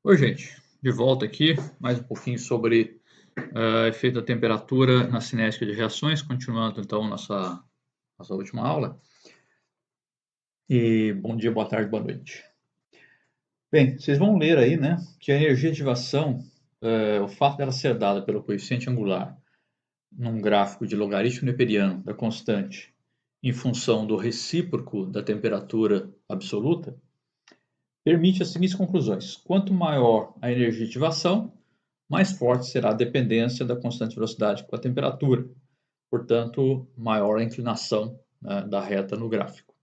Oi, gente, de volta aqui, mais um pouquinho sobre efeito da temperatura na cinética de reações, continuando então nossa última aula. E bom dia, boa tarde, boa noite. Bem, vocês vão ler aí, né, que a energia de ativação, o fato dela ser dada pelo coeficiente angular num gráfico de logaritmo neperiano da constante em função do recíproco da temperatura absoluta, permite as seguintes conclusões: quanto maior a energia de ativação, mais forte será a dependência da constante de velocidade com a temperatura. Portanto, maior a inclinação, né, da reta no gráfico.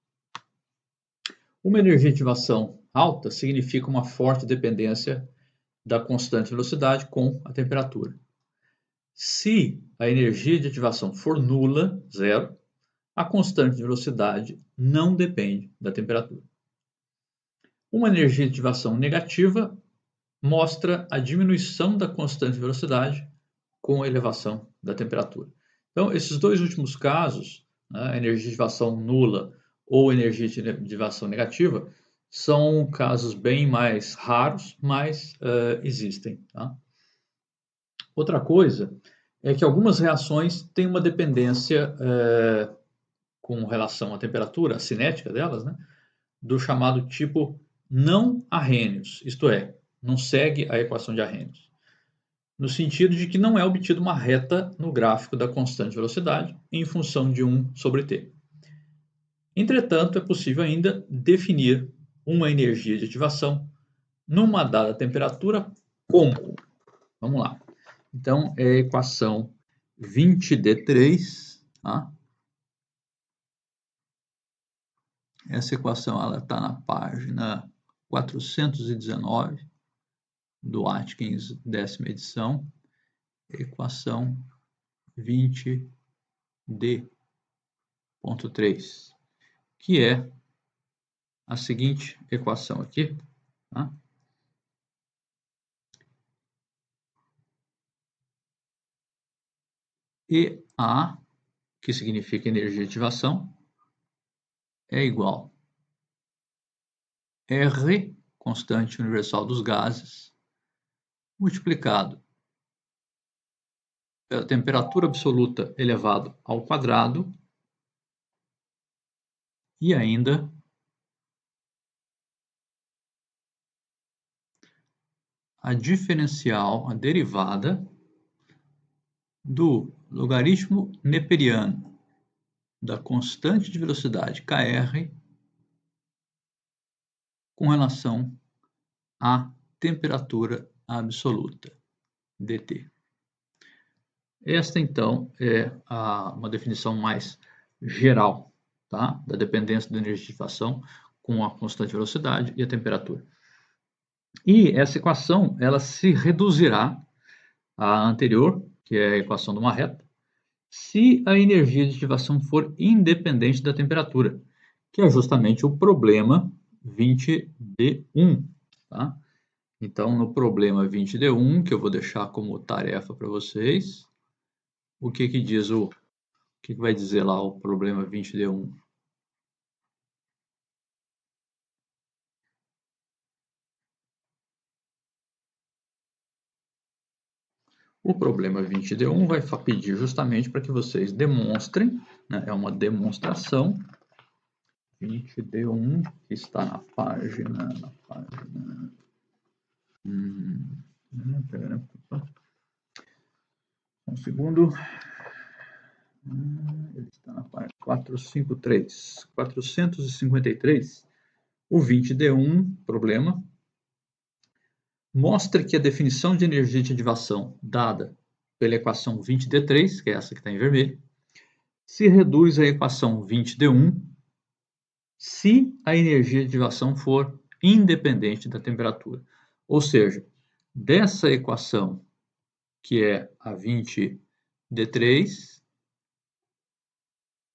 Uma energia de ativação alta significa uma forte dependência da constante de velocidade com a temperatura. Se a energia de ativação for nula, zero, a constante de velocidade não depende da temperatura. Uma energia de ativação negativa mostra a diminuição da constante de velocidade com a elevação da temperatura. Então, esses dois últimos casos, né, energia de ativação nula ou energia de ativação negativa, são casos bem mais raros, mas existem. Tá? Outra coisa é que algumas reações têm uma dependência com relação à temperatura, a cinética delas, né, do chamado tipo não Arrhenius, isto é, não segue a equação de Arrhenius, no sentido de que não é obtida uma reta no gráfico da constante de velocidade em função de 1 sobre t. Entretanto, é possível ainda definir uma energia de ativação numa dada temperatura como? Vamos lá. Então, é a equação 20d3, tá? Essa equação está na página 419 do Atkins, 10ª edição, equação 20d.3, que é a seguinte equação aqui, tá? EA, que significa energia de ativação, é igual a R, constante universal dos gases, multiplicado pela temperatura absoluta elevado ao quadrado e ainda a diferencial, a derivada do logaritmo neperiano da constante de velocidade Kr com relação à temperatura absoluta, dt. Esta, então, é uma definição mais geral, tá, da dependência da energia de ativação com a constante de velocidade e a temperatura. E essa equação ela se reduzirá à anterior, que é a equação de uma reta, se a energia de ativação for independente da temperatura, que é justamente o problema 20d1. Tá? Então, no problema 20d1, que eu vou deixar como tarefa para vocês, o que diz o que vai dizer lá o problema 20d1? O problema 20d1 vai pedir justamente para que vocês demonstrem, né, é uma demonstração, 20d1, que está na página um segundo, ele está na página 453, o 20d1, problema, mostra que a definição de energia de ativação dada pela equação 20d3, que é essa que está em vermelho, se reduz à equação 20d1 se a energia de ativação for independente da temperatura. Ou seja, dessa equação, que é a 20d3,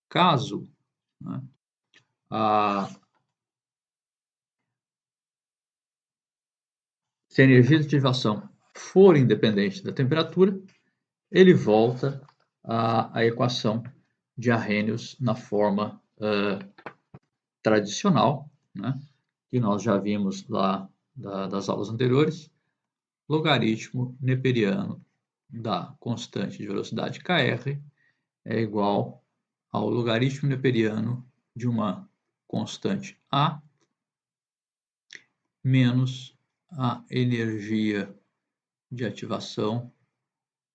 caso, né, se a energia de ativação for independente da temperatura, ele volta à equação de Arrhenius na forma tradicional, né, que nós já vimos lá das aulas anteriores, logaritmo neperiano da constante de velocidade kr é igual ao logaritmo neperiano de uma constante A menos a energia de ativação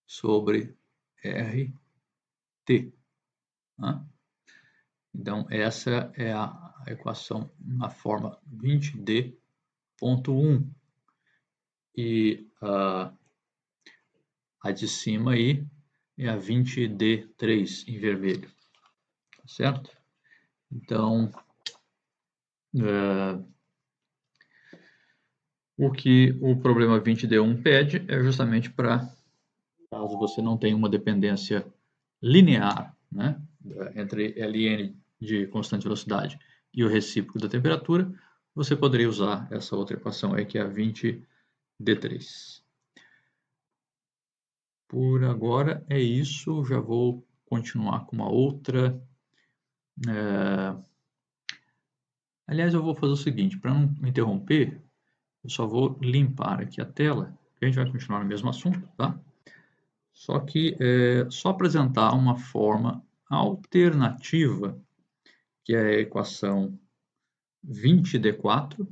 sobre RT. Né? Então, essa é a equação na forma 20D.1. E a de cima aí é a 20D3 em vermelho. Certo? Então, o que o problema 20D1 pede é justamente para, caso você não tenha uma dependência linear, né, entre Ln de constante velocidade e o recíproco da temperatura, você poderia usar essa outra equação aí, que é a 20D3. Por agora é isso, já vou continuar com uma outra. Aliás, eu vou fazer o seguinte, para não me interromper, eu só vou limpar aqui a tela, que a gente vai continuar no mesmo assunto, tá? Só que só apresentar uma forma alternativa, que é a equação 20D4,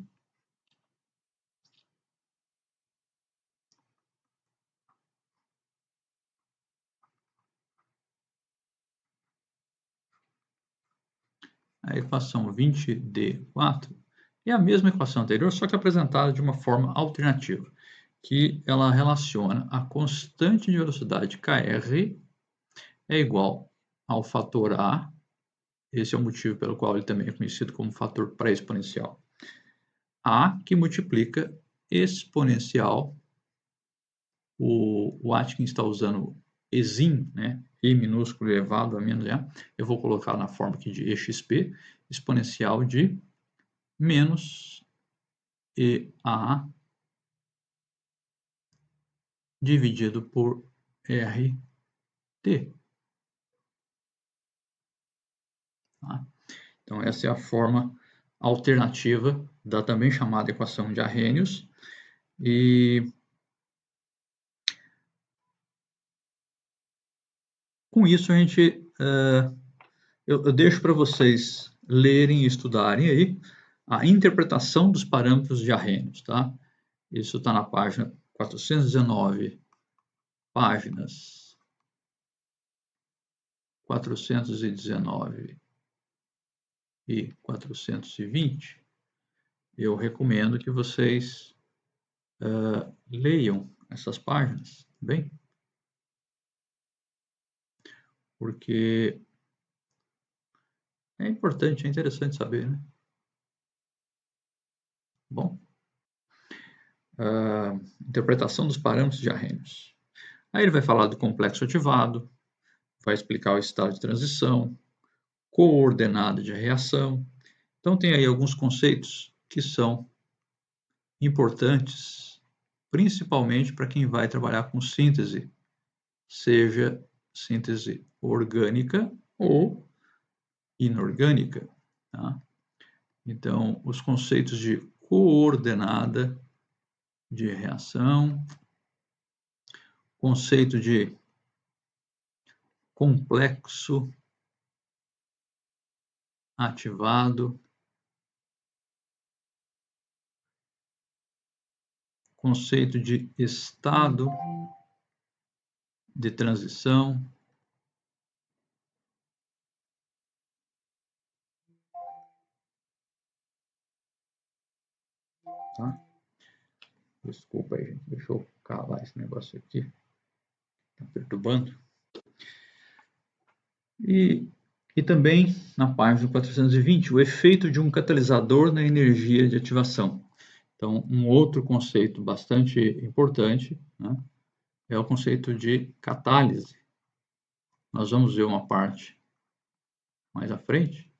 a equação 20D4 é a mesma equação anterior, só que apresentada de uma forma alternativa, que ela relaciona a constante de velocidade Kr é igual ao fator A, esse é o motivo pelo qual ele também é conhecido como fator pré-exponencial, A que multiplica exponencial, o Atkins está usando exim, né? E minúsculo elevado a menos A, eu vou colocar na forma aqui de exp, exponencial de menos EA dividido por RT. Tá? Então, essa é a forma alternativa da também chamada equação de Arrhenius. E com isso a gente, eu deixo para vocês lerem e estudarem aí a interpretação dos parâmetros de Arrhenius, tá? Isso está na página 419, páginas 419 e 420. Eu recomendo que vocês leiam essas páginas, bem? Porque é importante, é interessante saber, né? Bom, interpretação dos parâmetros de Arrhenius. Aí ele vai falar do complexo ativado, vai explicar o estado de transição, coordenada de reação. Então tem aí alguns conceitos que são importantes, principalmente para quem vai trabalhar com síntese, seja síntese orgânica ou inorgânica. Tá? Então, os conceitos de coordenada de reação, conceito de complexo ativado, conceito de estado de transição, tá? Desculpa aí, gente, deixa eu calar esse negócio aqui, tá perturbando. E também, na página 420, o efeito de um catalisador na energia de ativação. Então, um outro conceito bastante importante, né, é o conceito de catálise. Nós vamos ver uma parte mais à frente,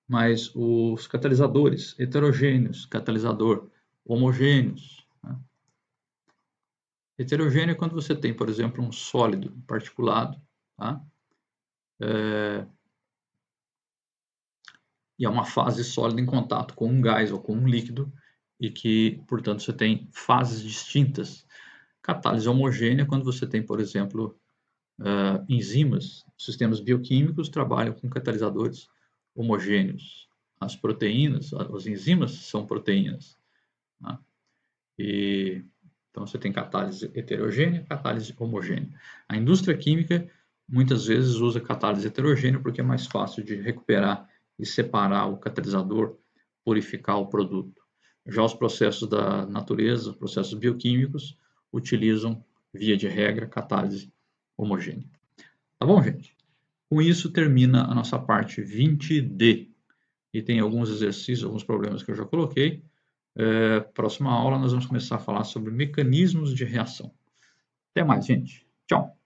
mas os catalisadores heterogêneos, catalisador homogêneos. Né? Heterogêneo é quando você tem, por exemplo, um sólido particulado, tá? E é uma fase sólida em contato com um gás ou com um líquido, e que, portanto, você tem fases distintas. Catálise homogênea, quando você tem, por exemplo, enzimas, sistemas bioquímicos trabalham com catalisadores homogêneos. As proteínas, as enzimas são proteínas. Tá? Então, você tem catálise heterogênea, catálise homogênea. A indústria química, muitas vezes, usa catálise heterogênea porque é mais fácil de recuperar e separar o catalisador, purificar o produto. Já os processos da natureza, processos bioquímicos, utilizam, via de regra, catálise homogênea. Tá bom, gente? Com isso, termina a nossa parte 20D. E tem alguns exercícios, alguns problemas que eu já coloquei. Próxima aula, nós vamos começar a falar sobre mecanismos de reação. Até mais, gente. Tchau.